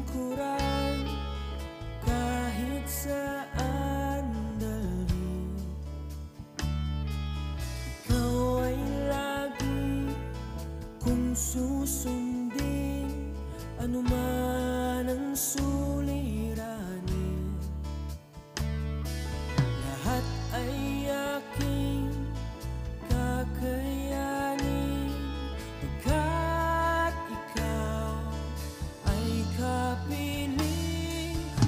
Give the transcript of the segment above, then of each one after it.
lingkuran kahit saan dalhin. Ikaw ay lagi kong susundin, anuman ang suliranin. Lahat ay aking kakayanin, pagkat ikaw ay kapiling.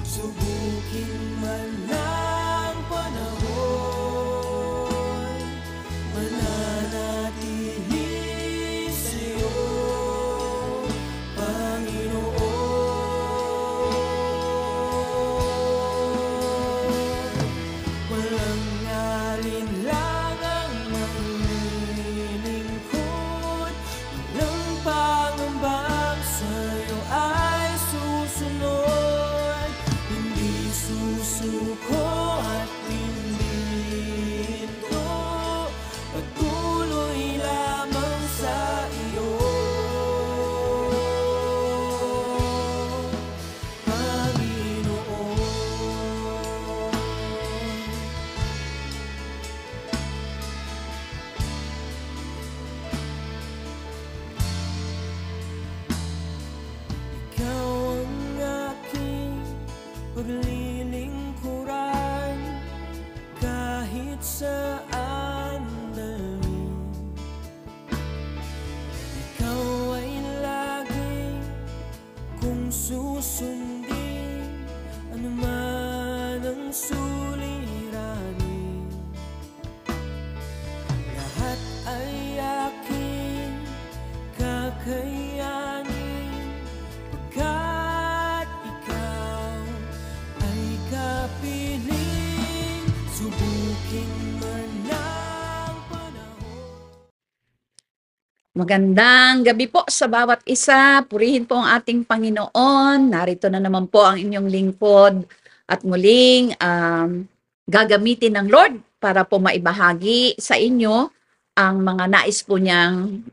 Subukin man ng panahon, mananatili sa'yo, Panginoon. Walang alinlangang maglilingkod, walang pangambang sa'yo ay susunod. Hindi susuko at hindi hinto, patuloy lamang sa iyo, Panginoon. Ikaw ang aking paglilingkuran kahit saan dalhin. Ikaw ay lagi kong susundin, anuman ang suliranin. Lahat ay aking kakayanin, pagkat ikaw ay kapiling. Subukin man ng panahon. Magandang gabi po sa bawat isa. Purihin po ang ating Panginoon. Narito na naman po ang inyong lingkod at muling gagamitin ng Lord para po maibahagi sa inyo ang mga nais po niyang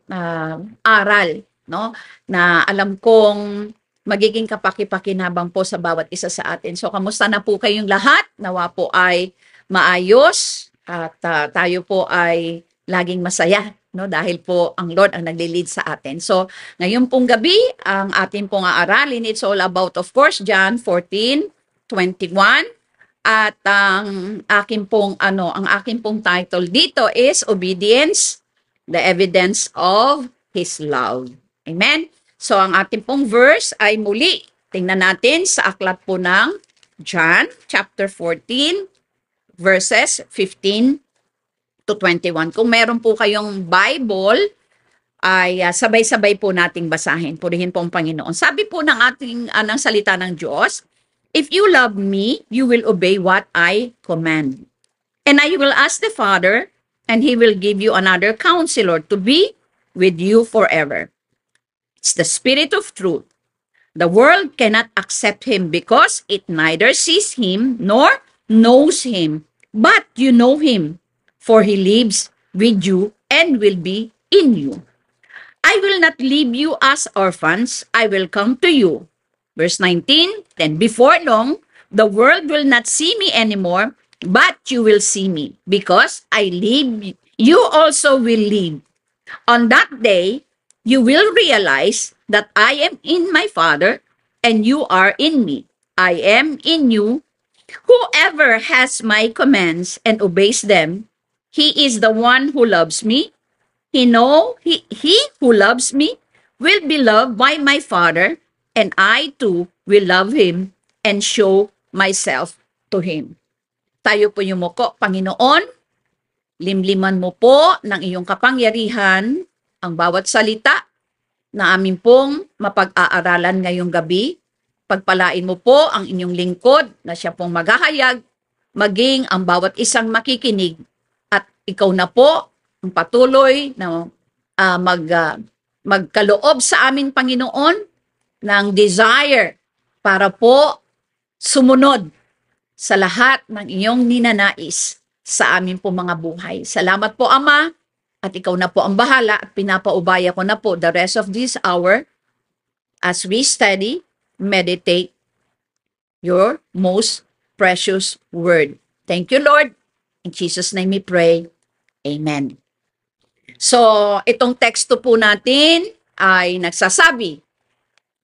aral, no? Na alam kong magiging kapaki-pakinabang po sa bawat isa sa atin. So, kamusta na po kayong lahat? Nawa po ay maayos at tayo po ay laging masaya, no? Dahil po ang Lord ang naglilid sa atin. So, ngayon pong gabi, ang ating pong aaralin, it's all about, of course, John 14:21. At ang aking pong title dito is Obedience, the Evidence of His Love. Amen? So, ang ating pong verse ay muli, tingnan natin sa aklat po ng John, chapter 14, verses 15 to 21. Kung meron po kayong Bible, ay sabay-sabay po nating basahin. Purihin po ang Panginoon. Sabi po ng ating ng salita ng Diyos, "If you love me, you will obey what I command. And I will ask the Father, and He will give you another counselor to be with you forever. It's the Spirit of truth. The world cannot accept Him because it neither sees Him nor knows Him. But you know Him, for He lives with you and will be in you. I will not leave you as orphans. I will come to you." Verse 19, "Then before long, the world will not see me anymore, but you will see me. Because I live, you also will live. On that day, you will realize that I am in my Father, and you are in me. I am in you. Whoever has my commands and obeys them, he is the one who loves me. He who loves me will be loved by my Father, and I too will love him and show myself to him." Tayo po yumuko. Panginoon, limliman mo po ng iyong kapangyarihan ang bawat salita na amin pong mapag-aaralan ngayong gabi. Pagpalain mo po ang inyong lingkod na siya pong maghahayag, maging ang bawat isang makikinig. At ikaw na po ang patuloy na magkaloob sa amin, Panginoon, ng desire para po sumunod sa lahat ng iyong ninanais sa amin po mga buhay. Salamat po, Ama, at ikaw na po ang bahala at pinapaubaya ko na po the rest of this hour as we study meditate your most precious word. Thank you, Lord. In Jesus' name we pray. Amen. So, itong teksto po natin ay nagsasabi,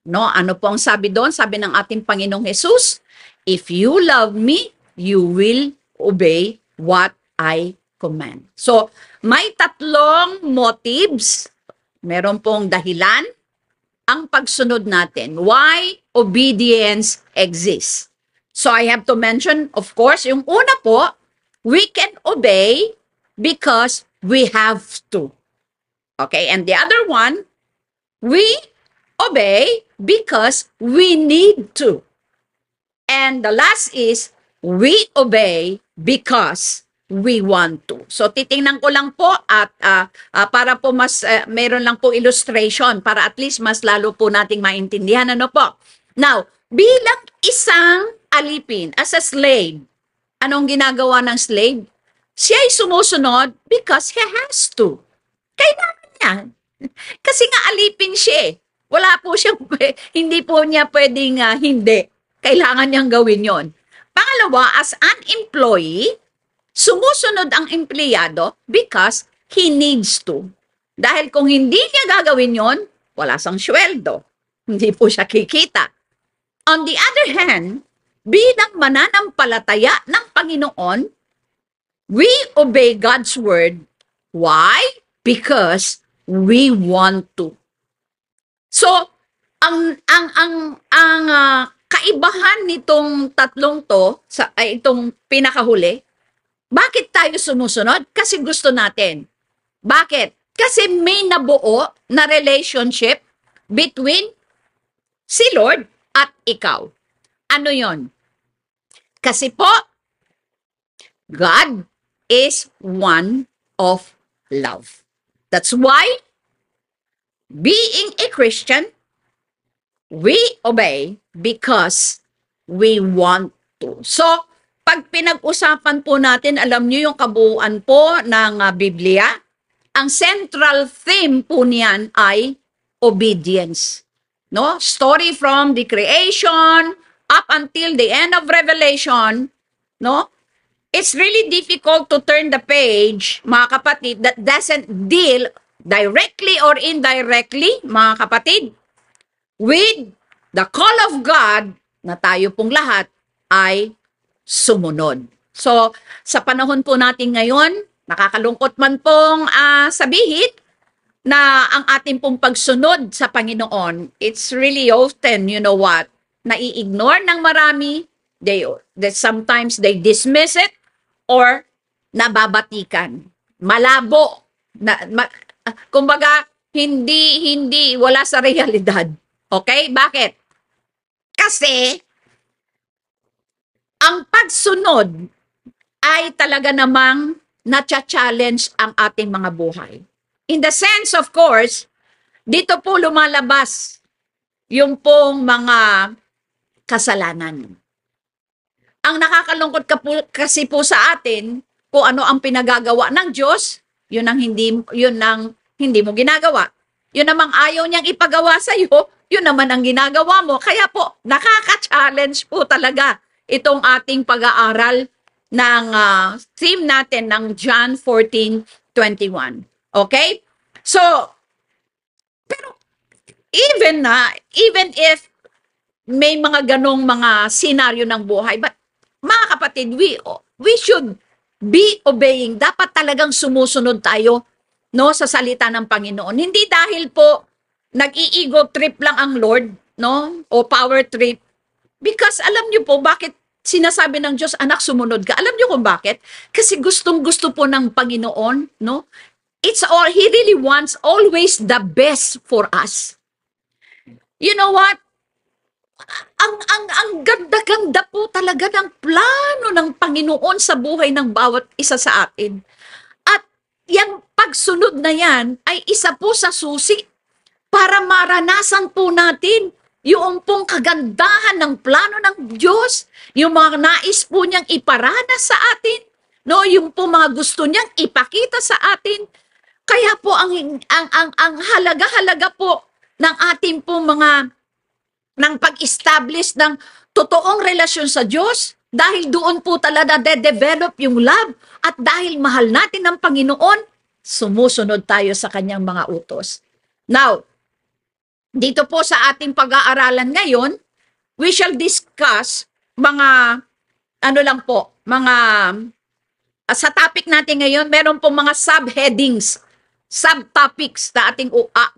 no? Ano po ang sabi doon? Sabi ng ating Panginoong Jesus, if you love me, you will obey what I command. So, may tatlong motives. Meron pong dahilan ang pagsunod natin. Why obedience exists. So, I have to mention, of course, yung una po, we can obey because we have to. Okay? And the other one, we obey because we need to. And the last is, we obey because we want to. So, titingnan ko lang po at para po mas, meron lang po illustration para at least mas lalo po nating maintindihan. Ano po? Now, bilang isang alipin, as a slave, anong ginagawa ng slave? Siya ay sumusunod because he has to. Kailangan niya. Kasi nga alipin siya eh. Wala po siyang, hindi po niya pwedeng hindi. Kailangan niyang gawin yon. Pangalawa, as an employee, sumusunod ang empleyado because he needs to. Dahil kung hindi niya gagawin yon, wala siyang sweldo. Hindi po siya kikita. On the other hand, bilang mananampalataya ng Panginoon, we obey God's word. Why? Because we want to. So, ang kaibahan nitong tatlong to, itong pinakahuli, bakit tayo sumusunod? Kasi gusto natin. Bakit? Kasi may nabuo na relationship between si Lord at ikaw. Ano yon? Kasi po, God is one of love. That's why, being a Christian, we obey because we want to. So, pag pinag-usapan po natin, alam niyo yung kabuuan po ng Biblia, ang central theme po niyan ay obedience. No? Story from the creation up until the end of Revelation, no? It's really difficult to turn the page, mga kapatid, that doesn't deal directly or indirectly, mga kapatid, with the call of God na tayo pong lahat ay sumunod. So, sa panahon po natin ngayon, nakakalungkot man pong sabihin na ang ating pong pagsunod sa Panginoon, it's really often, you know what, nai-ignore ng marami, sometimes they dismiss it, or nababatikan. Malabo. Kumbaga, hindi, wala sa realidad. Okay? Bakit? Kasi, ang pagsunod ay talaga namang na-challenge ang ating mga buhay. In the sense, of course, dito po lumalabas yung pong mga kasalanan. Ang nakakalungkot kasi po sa atin, kung ano ang pinagagawa ng Diyos, yun ang hindi mo ginagawa. Yun namang ayaw niyang ipagawa sa iyo, yun naman ang ginagawa mo. Kaya po, nakaka-challenge po talaga itong ating pag-aaral ng theme natin ng John 14:21. Okay? So, pero even if may mga ganong mga senaryo ng buhay, but mga kapatid, we should be obeying. Dapat talagang sumusunod tayo, no, sa salita ng Panginoon. Hindi dahil po nag-i-ego trip lang ang Lord, no, o power trip. Because alam niyo po bakit sinasabi ng Diyos, anak, sumunod ka. Alam niyo kung bakit? Kasi gustong-gusto po ng Panginoon, no? He really wants always the best for us. You know what? Ang ganda-ganda po talaga ng plano ng Panginoon sa buhay ng bawat isa sa atin. At yung pagsunod na yan ay isa po sa susi para maranasan po natin yung pong kagandahan ng plano ng Diyos, yung mga nais po niyang iparanas sa atin, no, yung po mga gusto niyang ipakita sa atin. Kaya po ang halaga-halaga po ng ating po mga ng pag-establish ng totoong relasyon sa Diyos. Dahil doon po talaga de-develop yung love. At dahil mahal natin ang Panginoon, sumusunod tayo sa kanyang mga utos. Now, dito po sa ating pag-aaralan ngayon, we shall discuss mga, sa topic natin ngayon, meron po mga subheadings, subtopics na ating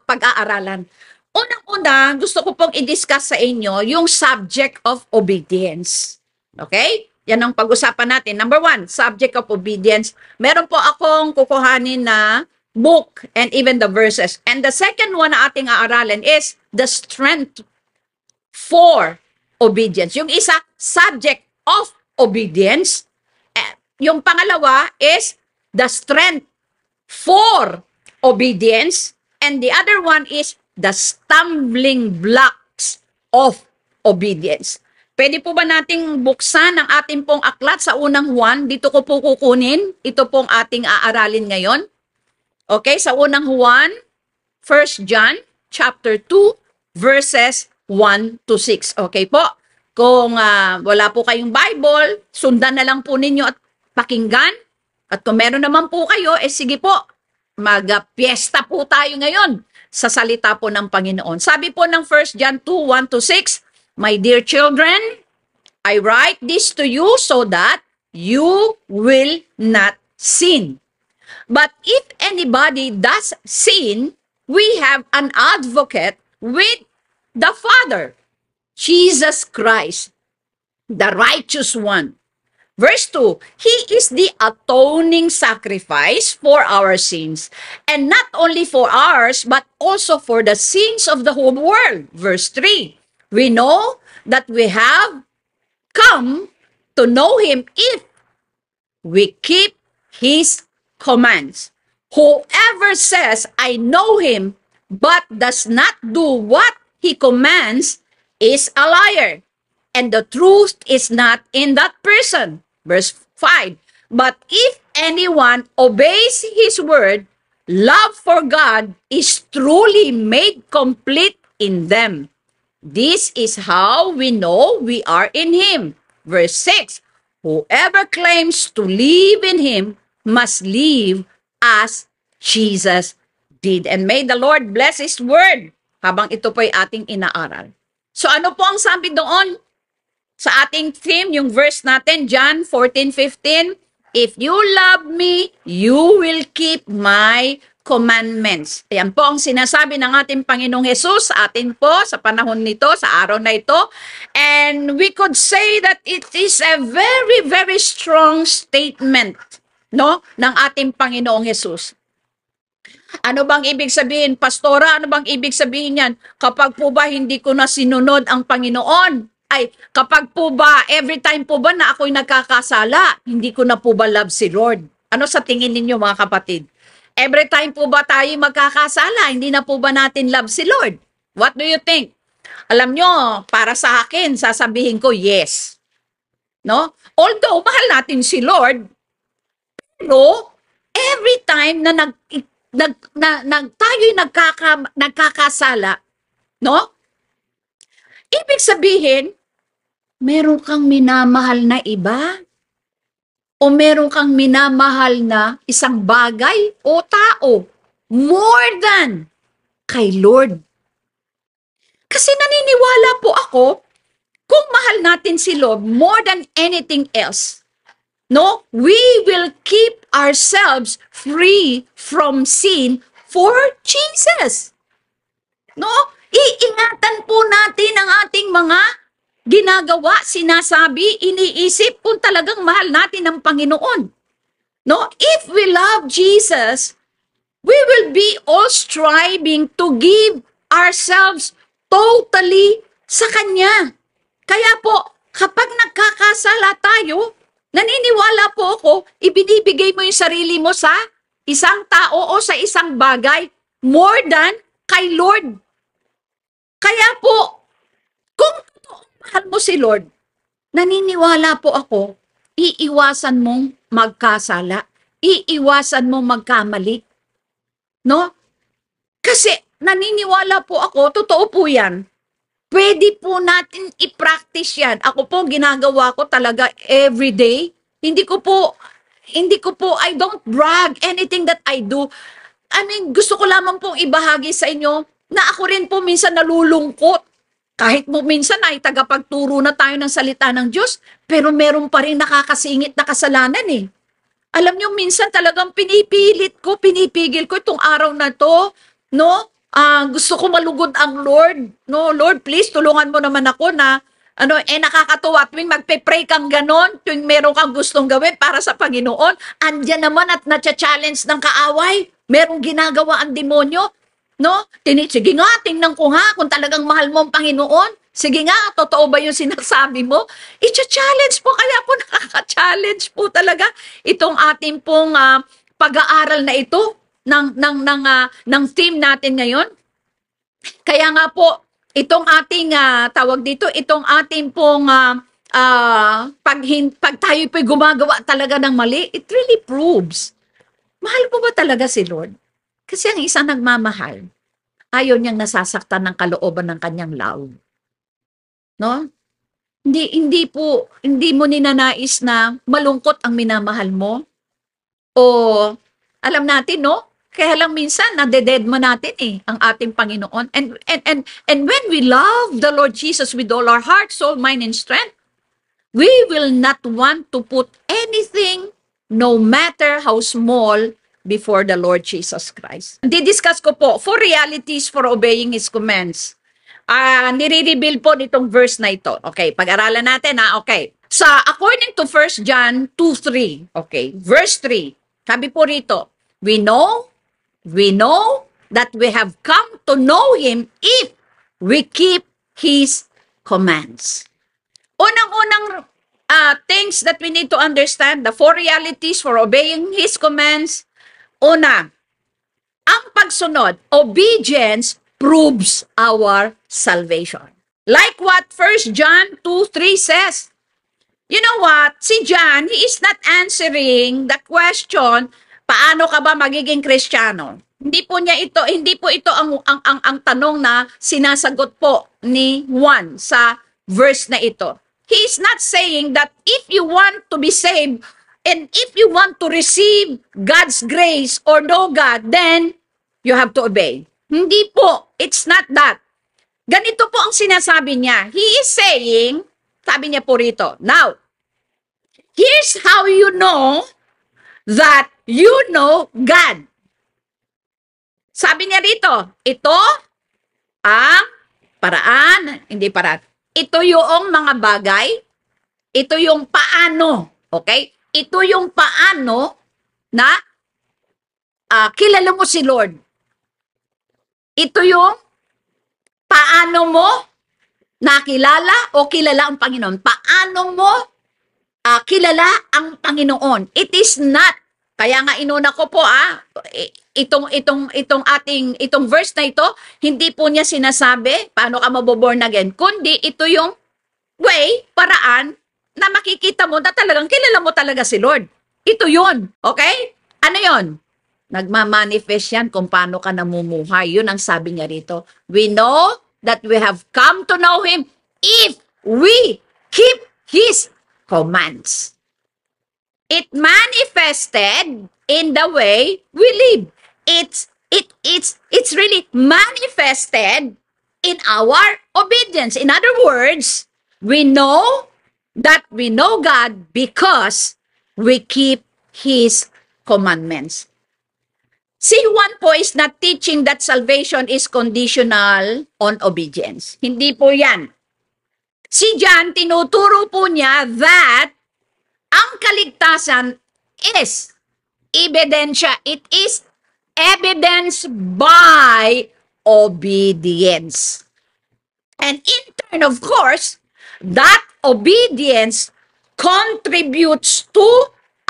pag-aaralan. Unang-una, gusto ko pong i-discuss sa inyo yung subject of obedience. Okay? Yan ang pag-usapan natin. Number 1, subject of obedience. Meron po akong kukuhanin na book and even the verses. And the second one na ating aaralin is the strength for obedience. Yung isa, subject of obedience. Yung pangalawa is the strength for obedience. And the other one is the stumbling blocks of obedience. Pwede po ba nating buksan ang ating pong aklat sa unang Juan? Dito ko po kukunin. Ito pong ating aaralin ngayon. Okay, sa unang Juan, 1 John, chapter 2, verses 1 to 6. Okay po? Kung wala po kayong Bible, sundan na lang po ninyo at pakinggan. At kung meron naman po kayo, sige po, mag-piesta po tayo ngayon sa salita po ng Panginoon. Sabi po ng 1 John 2, 1 to 6, My dear children, I write this to you so that you will not sin. But if anybody does sin, we have an advocate with the Father, Jesus Christ, the righteous one. Verse 2, He is the atoning sacrifice for our sins, and not only for ours, but also for the sins of the whole world. Verse 3, we know that we have come to know Him if we keep His commands. Whoever says, I know Him, but does not do what He commands, is a liar, and the truth is not in that person. Verse 5, but if anyone obeys His word, love for God is truly made complete in them. This is how we know we are in Him. Verse 6, whoever claims to live in Him must live as Jesus did. And may the Lord bless His word habang ito po ay ating inaaral. So ano po ang sabi doon sa ating theme, yung verse natin, John 14:15, if you love me, you will keep my commandments. Ayan po ang sinasabi ng ating Panginoong Hesus sa atin po sa panahon nito, sa araw na ito. And we could say that it is a very, very strong statement, no, ng ating Panginoong Hesus. Ano bang ibig sabihin, Pastora? Ano bang ibig sabihin yan? Kapag po ba hindi ko na sinunod ang Panginoon? Ay, kapag po ba, every time po ba na ako'y nagkakasala, hindi ko na po ba love si Lord? Ano sa tingin ninyo mga kapatid? Every time po ba tayo magkakasala, hindi na po ba natin love si Lord? What do you think? Alam nyo, para sa akin, sasabihin ko, yes. No? Although, mahal natin si Lord, pero every time na tayo'y nagkakasala, no? Ibig sabihin, meron kang minamahal na iba? O meron kang minamahal na isang bagay o tao more than kay Lord? Kasi naniniwala po ako, kung mahal natin si Lord more than anything else, no, we will keep ourselves free from sin for Jesus. No, iingatan po natin ang ating mga ginagawa, sinasabi, iniisip kung talagang mahal natin ang Panginoon. No, if we love Jesus, we will be all striving to give ourselves totally sa Kanya. Kaya po, kapag nagkakasala tayo, naniniwala po ako, ibinibigay mo yung sarili mo sa isang tao o sa isang bagay more than kay Lord. Kaya po, kung mahal mo si Lord, naniniwala po ako, iiwasan mong magkasala, iiwasan mong magkamali. No? Kasi naniniwala po ako, totoo po yan, Pwede po natin i-practice yan. Ako po, ginagawa ko talaga every day. I don't brag anything that I do. I mean, gusto ko lamang pong ibahagi sa inyo na ako rin po minsan nalulungkot. Kahit mo minsan ay tagapagturo na tayo ng salita ng Diyos, pero meron pa rin nakakasingit na kasalanan eh. Alam nyo, minsan talagang pinipigil ko itong araw na to, no? Gusto ko malugod ang Lord, no? Lord, please, tulungan mo naman ako na, nakakatuwa, tuwing magpe-pray kang ganon, tuwing meron kang gustong gawin para sa Panginoon, andyan naman at natcha-challenge ng kaaway, merong ginagawa ang demonyo, no? Sige nga, tingnan ko nga kung talagang mahal mo ang Panginoon. Sige nga, totoo ba yung sinasabi mo? I-challenge po, kaya po nakaka-challenge po talaga itong ating pong pag-aaral na ito ng team natin ngayon. Kaya nga po, itong ating itong ating pong pag tayo po'y gumagawa talaga ng mali, it really proves. Mahal po ba talaga si Lord? Kasi ang isang nagmamahal, ayaw niyang nasasaktan ng kalooban ng kanyang love. No? Hindi mo ninanais na malungkot ang minamahal mo. O alam natin, no? Kaya lang minsan nade-dead mo natin ang ating Panginoon. And when we love the Lord Jesus with all our heart, soul, mind, and strength, we will not want to put anything, no matter how small, before the Lord Jesus Christ. Didiscuss ko po 4 realities for obeying His commands. Nire-reveal po nitong verse na ito. Okay, pag-aralan natin okay. According to 1 John 2:3, okay, verse 3, sabi po rito, we know that we have come to know Him if we keep His commands. Unang-unang things that we need to understand, the 4 realities for obeying His commands. Una, ang pagsunod, obedience proves our salvation. Like what 1 John 2:3 says. You know what? Si John, he is not answering the question, paano ka ba magiging Kristiyano? Hindi po ito ang tanong na sinasagot po ni Juan sa verse na ito. He is not saying that if you want to be saved and if you want to receive God's grace or know God, then you have to obey. Hindi po. It's not that. Ganito po ang sinasabi niya. He is saying, sabi niya po rito, now, here's how you know that you know God. Sabi niya rito, ito ang paraan, hindi paraan. Ito yung mga bagay, ito yung paano, okay? Ito yung paano na kilala mo si Lord. Ito yung paano mo nakilala o kilala ang Panginoon. Paano mo kilala ang Panginoon. It is not, kaya nga inuna ko po itong verse na ito, hindi po niya sinasabi paano ka maboborn again, kundi ito yung way, paraan na makikita mo na talagang kilala mo talaga si Lord. Ito yun. Okay? Ano yun? Nagmamanifest yan kung paano ka namumuhay. Yun ang sabi niya rito. We know that we have come to know Him if we keep His commands. It manifested in the way we live. It's really manifested in our obedience. In other words, we know that we know God because we keep His commandments. Si Juan po is not teaching that salvation is conditional on obedience. Hindi po yan. Si John, tinuturo po niya that ang kaligtasan is ebidensya. It is evidence by obedience. And in turn, of course, that obedience contributes to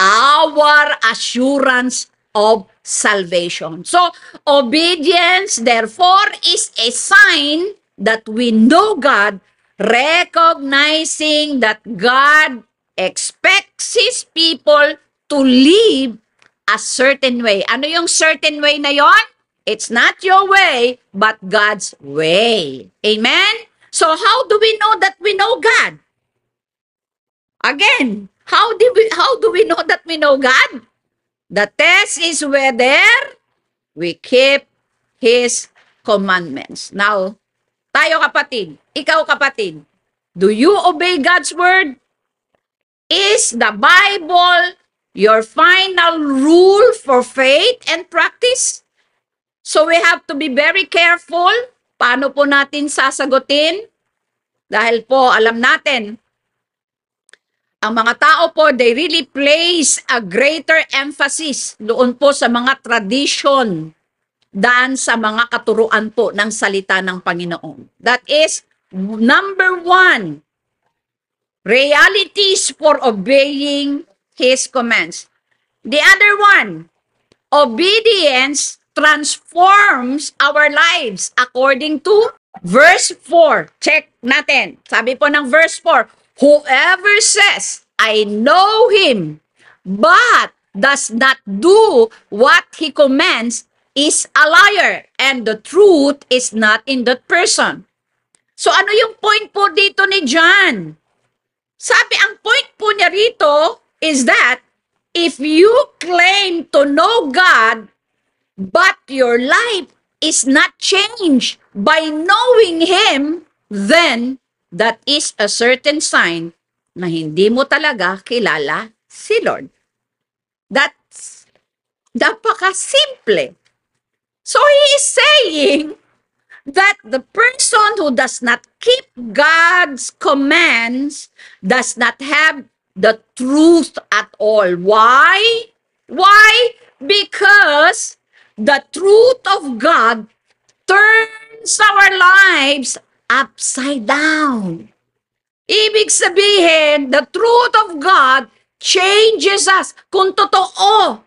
our assurance of salvation. So, obedience, therefore, is a sign that we know God, recognizing that God expects His people to live a certain way. Ano yung certain way na yon? It's not your way, but God's way. Amen? So how do we know that we know God? Again, how do we know that we know God? The test is whether we keep His commandments. Now, tayo kapatid, ikaw kapatid, do you obey God's word? Is the Bible your final rule for faith and practice? So we have to be very careful. Paano po natin sasagutin? Dahil po, alam natin, ang mga tao po, they really place a greater emphasis doon po sa mga tradition daan sa mga katuruan po ng salita ng Panginoon. That is, number one, realities for obeying His commands. The other one, obedience transforms our lives according to verse 4. Check natin. Sabi po ng verse 4, whoever says, I know Him, but does not do what He commands is a liar, and the truth is not in that person. So ano yung point po dito ni John? Sabi, ang point po niya rito is that if you claim to know God, but your life is not changed by knowing Him, then that is a certain sign na hindi mo talaga kilala si Lord. That's napaka-simple. So He is saying that the person who does not keep God's commands does not have the truth at all. Why? Why? Because the truth of God turns our lives upside down. Ibig sabihin, the truth of God changes us. Kung totoo,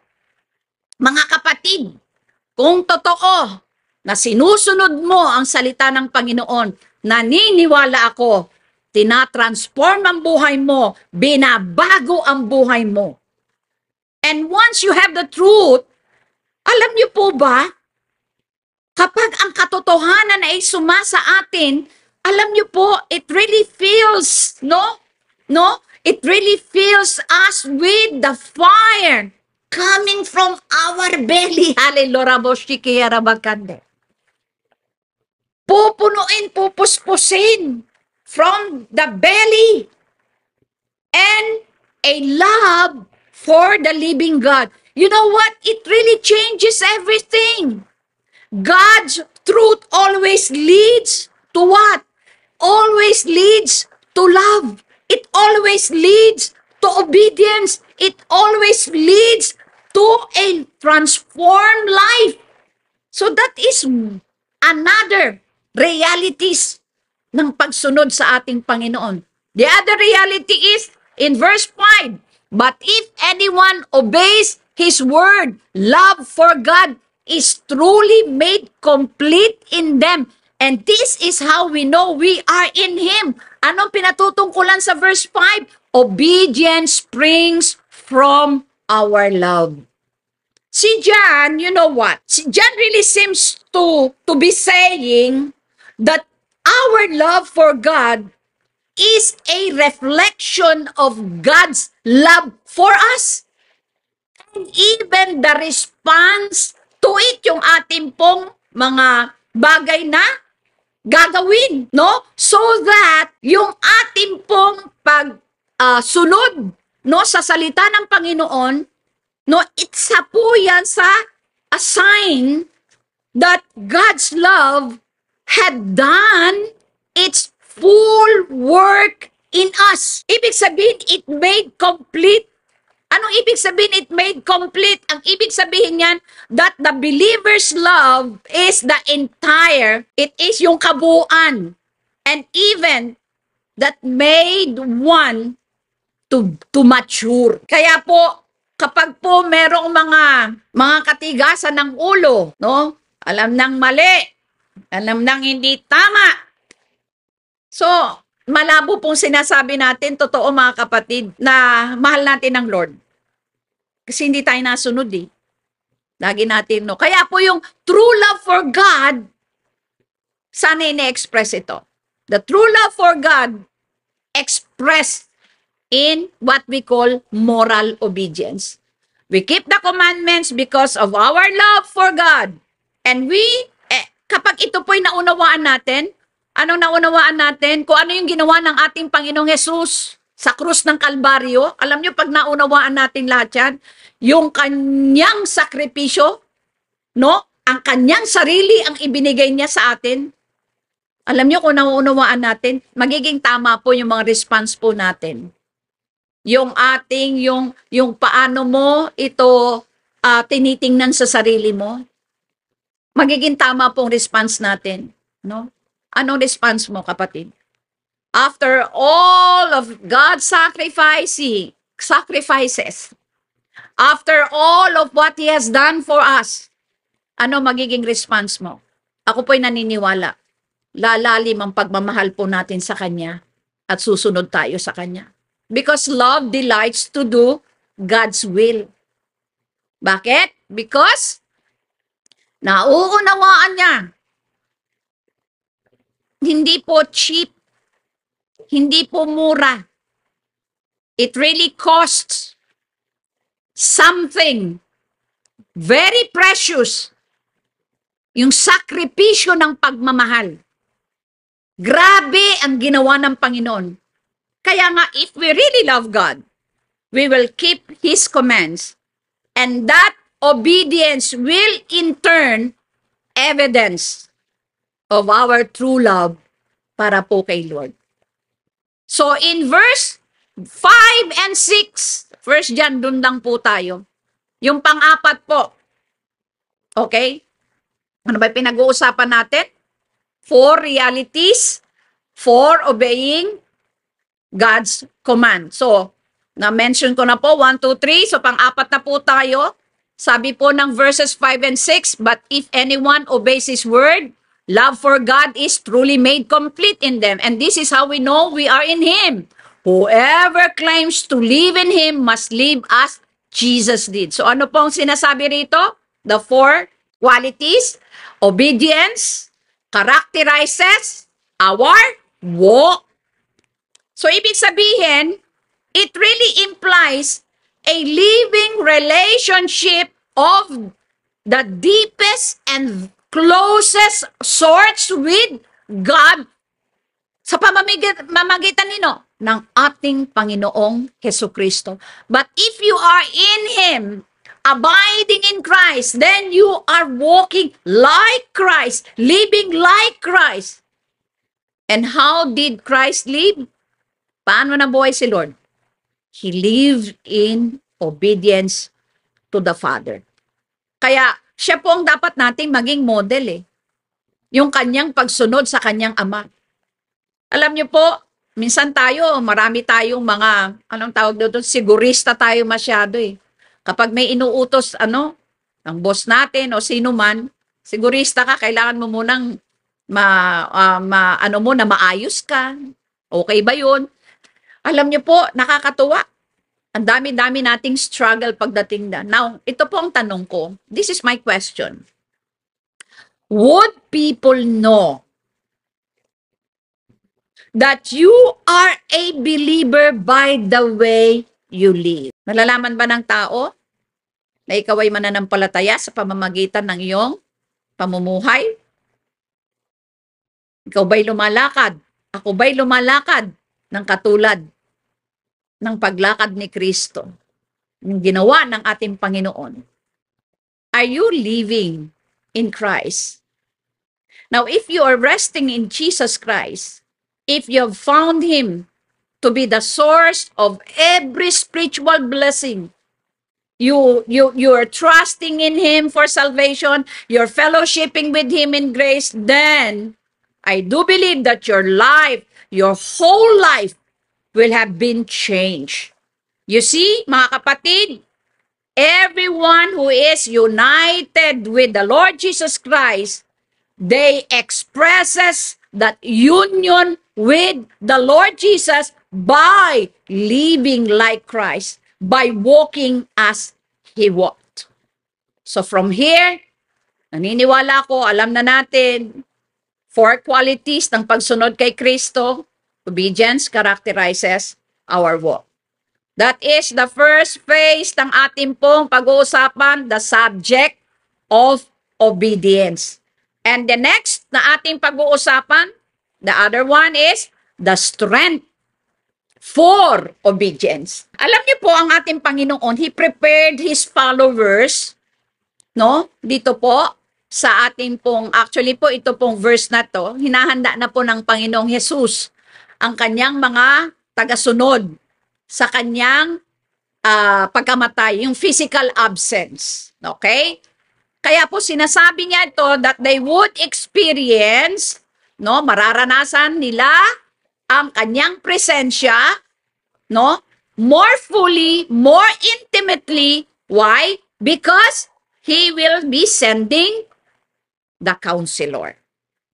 mga kapatid, kung totoo na sinusunod mo ang salita ng Panginoon, naniniwala ako, tinatransform ang buhay mo, binabago ang buhay mo. And once you have the truth, alam niyo po ba, kapag ang katotohanan ay sumasa atin, alam niyo po, it really fills, no? It really fills us with the fire coming from our belly. Hallelujah. Pupuspusin from the belly. And a love for the living God. You know what? It really changes everything. God's truth always leads to what? Always leads to love. It always leads to obedience. It always leads to a transformed life. So that is another realities ng pagsunod sa ating Panginoon. The other reality is in verse 5, but if anyone obeys His word, love for God is truly made complete in them. And this is how we know we are in Him. Anong pinatutungkulan sa verse 5? Obedience springs from our love. Si John, you know what? Si John really seems to be saying that our love for God is a reflection of God's love for us. And even the response to it, yung ating pong mga bagay na gagawin, no? So that yung ating pong sunod, no, sa salita ng Panginoon, no, isa po yan sa a sign that God's love had done its full work in us. Ibig sabihin, it made complete. Anong ibig sabihin, it made complete? Ang ibig sabihin yan, that the believer's love is the entire, it is yung kabuuan. And even that made one to mature. Kaya po, kapag po merong mga katigasan ng ulo, no? Alam ng mali, alam ng hindi tama. So, malabo pong sinasabi natin, totoo mga kapatid, na mahal natin ang Lord. Kasi hindi tayo nasunod eh. Lagi natin, no? Kaya po yung true love for God, sana ine-express ito. The true love for God expressed in what we call moral obedience. We keep the commandments because of our love for God. And kapag ito po'y naunawaan natin, anong naunawaan natin? Kung ano yung ginawa ng ating Panginoong Hesus sa krus ng Kalbaryo, alam nyo, pag naunawaan natin lahat yan, yung kanyang sakripisyo, no? Ang kanyang sarili ang ibinigay niya sa atin. Alam nyo, kung nauunawaan natin, magiging tama po yung mga response po natin. Yung yung paano mo ito tinitingnan sa sarili mo, magiging tama pong response natin, no? Anong response mo, kapatid? After all of God's sacrifices, after all of what He has done for us, ano magiging response mo? Ako po'y naniniwala, lalalim ang pagmamahal po natin sa Kanya at susunod tayo sa Kanya. Because love delights to do God's will. Bakit? Because nauunawaan niya. Hindi po cheap. Hindi po mura. It really costs something very precious. Yung sakripisyo ng pagmamahal. Grabe ang ginawa ng Panginoon. Kaya nga, if we really love God, we will keep His commands. And that obedience will in turn evidence of our true love para po kay Lord. So in verse 5 and 6, first John, dun lang po tayo. Yung pang-apat po. Okay? Ano ba pinag-uusapan natin? 4 realities for obeying God's command. So, na-mention ko na po, 1, 2, 3. So, pang-apat na po tayo. Sabi po ng verses 5 and 6, but if anyone obeys His word, love for God is truly made complete in them. And this is how we know we are in Him. Whoever claims to live in Him must live as Jesus did. So, ano pong sinasabi rito? The 4 qualities. Obedience characterizes our walk. So, ibig sabihin, it really implies a living relationship of the deepest and closest sorts with God sa pamamagitan nino ng ating Panginoong Hesukristo. But if you are in Him, abiding in Christ, then you are walking like Christ, living like Christ. And how did Christ live? Paano nabuhay si Lord? He lived in obedience to the Father. Kaya siya po ang dapat nating maging model Yung kanyang pagsunod sa kanyang Ama. Alam niyo po, minsan marami tayong mga, anong tawag doon, sigurista tayo masyado Kapag may inuutos, ang boss natin o sino man, sigurista ka, kailangan mo munang na maayos ka. Okay ba yun? Alam niyo po, nakakatuwa. Ang dami-dami nating struggle pagdating na. Now, ito po ang tanong ko. This is my question. Would people know that you are a believer by the way you live? Nalalaman ba ng tao na ikaw ay mananampalataya sa pamamagitan ng iyong pamumuhay? Ikaw ba'y lumalakad? Ako ba'y lumalakad ng katulad ng paglakad ni Kristo, yung ginawa ng ating Panginoon? Are you living in Christ? Now, if you are resting in Jesus Christ, if you have found Him to be the source of every spiritual blessing, you are trusting in Him for salvation, you're fellowshipping with Him in grace, then I do believe that your life, your whole life, will have been changed. You see, mga kapatid, everyone who is united with the Lord Jesus Christ, they expresses that union with the Lord Jesus by living like Christ, by walking as He walked. So from here, naniniwala ko, alam na natin, four qualities ng pagsunod kay Kristo, obedience characterizes our walk. That is the first phase ng ating pong pag-uusapan, the subject of obedience. And the next na ating pag-uusapan, the other one is the strength for obedience. Alam niyo po ang ating Panginoon, He prepared His followers, no? Dito po, sa ating pong, actually po ito pong verse na to, hinahanda na po ng Panginoong Jesus ang kanyang mga tagasunod sa kanyang pagkamatay, yung physical absence. Okay? Kaya po sinasabi niya ito that they would experience, no, mararanasan nila ang kanyang presensya, no, more fully, more intimately. Why? Because He will be sending the counselor.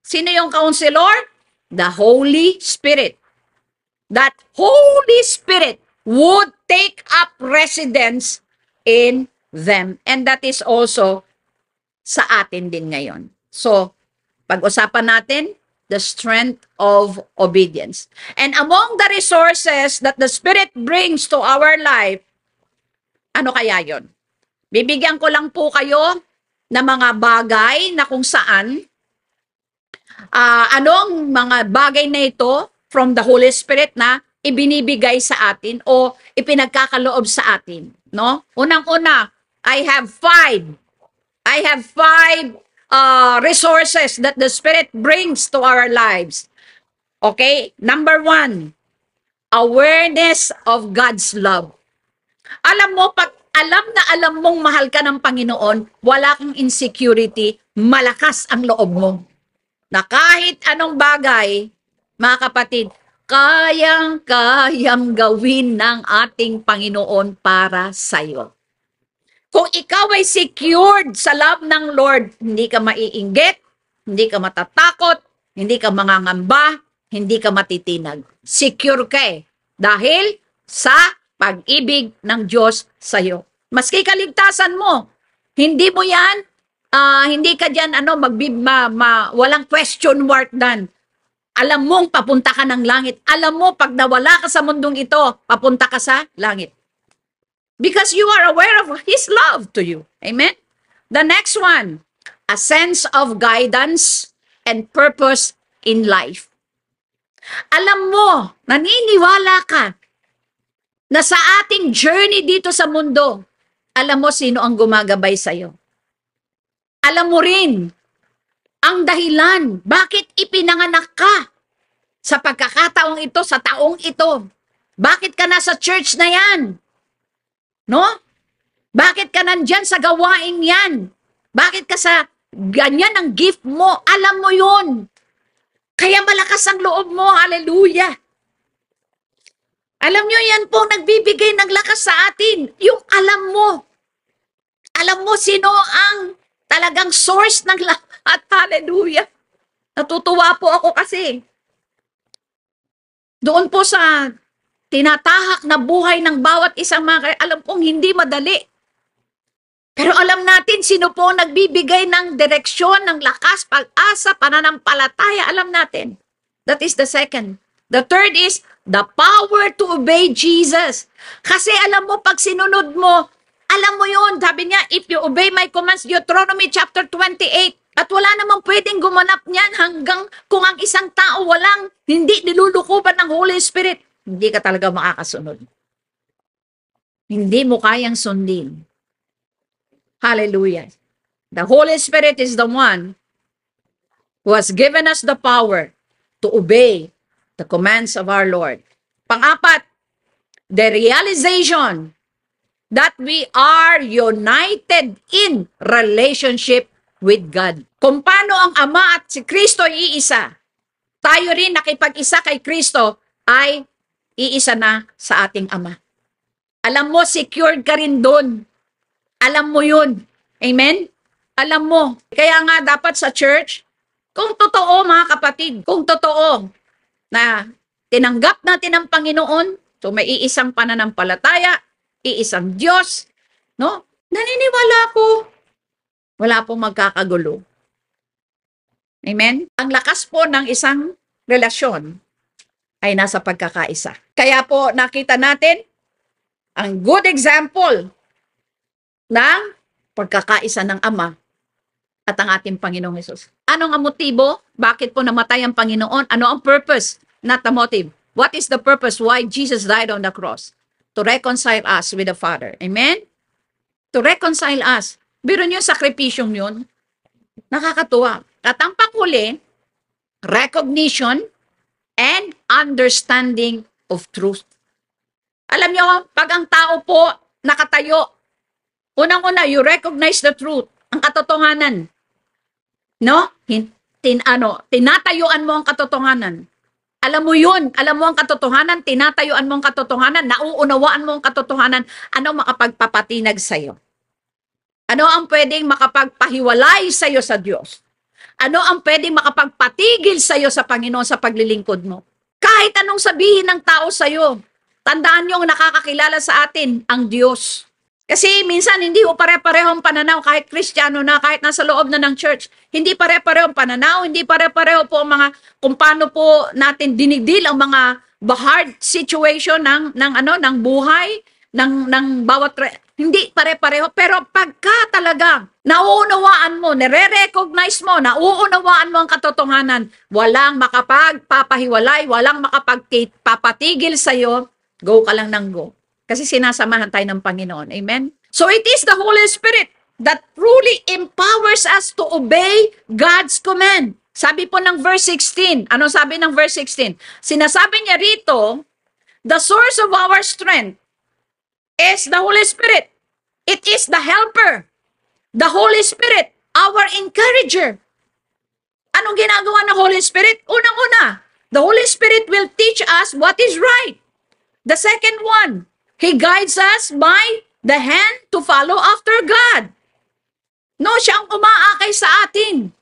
Sino yung counselor? The Holy Spirit. That Holy Spirit would take up residence in them. And that is also sa atin din ngayon. So, pag-usapan natin, the strength of obedience. And among the resources that the Spirit brings to our life, ano kaya yon? Bibigyan ko lang po kayo ng mga bagay na kung saan, anong mga bagay na ito from the Holy Spirit na ibinibigay sa atin o ipinagkakaloob sa atin, no? Unang-una, I have five resources that the Spirit brings to our lives. Okay? Number one, awareness of God's love. Alam mo, pag alam mong mahal ka ng Panginoon, wala kang insecurity, malakas ang loob mo. Na kahit anong bagay, mga kapatid, kayang-kayang gawin ng ating Panginoon para sa'yo. Kung ikaw ay secured sa love ng Lord, hindi ka maiinggit, hindi ka matatakot, hindi ka mangangamba, hindi ka matitinag. Secure ka dahil sa pag-ibig ng Diyos sa'yo. Maski kaligtasan mo, hindi mo yan, hindi ka dyan, walang question mark dan. Alam mong papunta ka ng langit. Alam mo, pag nawala ka sa mundong ito, papunta ka sa langit. Because you are aware of His love to you. Amen? The next one, a sense of guidance and purpose in life. Alam mo, naniniwala ka na sa ating journey dito sa mundo, alam mo sino ang gumagabay sa'yo. Alam mo rin ang dahilan bakit ipinanganak ka sa pagkakataong ito, sa taong ito. Bakit ka nasa church na yan? No? Bakit ka nandyan sa gawain yan? Bakit ka sa ganyan ang gift mo? Alam mo yun. Kaya malakas ang loob mo. Hallelujah. Alam nyo yan po, nagbibigay ng lakas sa atin. Yung alam mo. Alam mo sino ang talagang source ng lahat. Hallelujah. Natutuwa po ako kasi doon po sa tinatahak na buhay ng bawat isang mga, alam kong hindi madali. Pero alam natin sino po nagbibigay ng direksyon, ng lakas, pag-asa, pananampalataya. Alam natin. That is the second. The third is the power to obey Jesus. Kasi alam mo, pag sinunod mo, alam mo yun. Sabi niya, if you obey my commands, Deuteronomy chapter 28. At wala namang pwedeng gumanap niyan hanggang kung ang isang tao hindi nilulukuban ng Holy Spirit, hindi ka talaga makakasunod. Hindi mo kayang sundin. Hallelujah. The Holy Spirit is the one who has given us the power to obey the commands of our Lord. Pang-apat, the realization that we are united in relationship with God. Kung paano ang Ama at si Kristo ay iisa, tayo rin nakipag-isa kay Kristo ay iisa na sa ating Ama. Alam mo, secured ka rin doon. Alam mo yun. Amen? Alam mo. Kaya nga dapat sa church, kung totoo mga kapatid, kung totoo na tinanggap natin ang Panginoon, so may iisang pananampalataya, iisang Diyos, no? Naniniwala ko, wala pong magkakagulo. Amen? Ang lakas po ng isang relasyon ay nasa pagkakaisa. Kaya po nakita natin ang good example ng pagkakaisa ng Ama at ang ating Panginoong Hesus. Anong ang motibo? Bakit po namatay ang Panginoon? Ano ang purpose? Not the motive. What is the purpose why Jesus died on the cross? To reconcile us with the Father. Amen? To reconcile us. Biro niyo sakripisyong yun. Nakakatuwa. At ang panghuli, recognition and understanding of truth. Alam niyo, pag ang tao po nakatayo, unang-una, you recognize the truth, ang katotohanan. No? Tinatayuan mo ang katotohanan. Alam mo yun, alam mo ang katotohanan, tinatayuan mo ang katotohanan, nauunawaan mo ang katotohanan, ano makapagpapatinag sa'yo? Ano ang pwedeng makapagpahiwalay sa'yo sa Diyos? Ano ang pwedeng makapagpatigil sa'yo sa Panginoon sa paglilingkod mo? Kahit anong sabihin ng tao sa'yo, tandaan nyo nakakakilala sa atin ang Diyos. Kasi minsan hindi po pare-parehong pananaw kahit Kristiyano na, kahit nasa loob na ng church. Hindi pare-parehong pananaw, hindi pare-pareho po ang mga kung paano po natin dinigdil ang mga hard situation ng buhay, ng bawat hindi pare-pareho. Pero pagka talaga nauunawaan mo, nire-recognize mo, nauunawaan mo ang katotohanan, walang makapagpapahiwalay, walang makapagpapatigil sa'yo, go ka lang ng go. Kasi sinasamahan tayo ng Panginoon. Amen? So it is the Holy Spirit that truly empowers us to obey God's command. Sabi po ng verse 16. Ano sabi ng verse 16? Sinasabi niya rito, the source of our strength is the Holy Spirit. It is the helper. The Holy Spirit, our encourager. Anong ginagawa ng Holy Spirit? Unang-una, the Holy Spirit will teach us what is right. The second one, He guides us by the hand to follow after God. No, siya ang umaakay sa atin.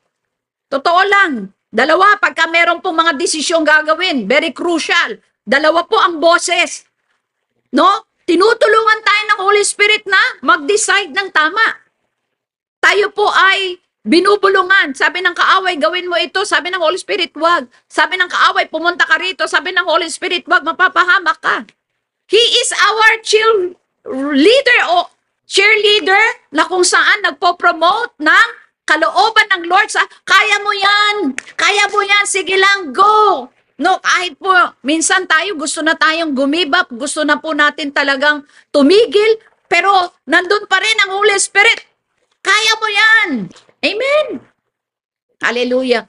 Totoo lang. Dalawa, pagka meron pong mga desisyong gagawin, very crucial. Dalawa po ang boses. No? Tinutulungan tayo ng Holy Spirit na mag-decide ng tama. Tayo po ay binubulungan. Sabi ng kaaway, gawin mo ito. Sabi ng Holy Spirit, wag. Sabi ng kaaway, pumunta ka rito. Sabi ng Holy Spirit, wag, mapapahamak ka. He is our cheerleader na kung saan nagpo-promote ng kalooban ng Lord sa kaya mo yan, sige lang, go. No, kahit po, minsan tayo gusto na tayong gumibap, gusto na po natin talagang tumigil, pero nandun pa rin ang Holy Spirit. Kaya mo yan. Amen. Hallelujah.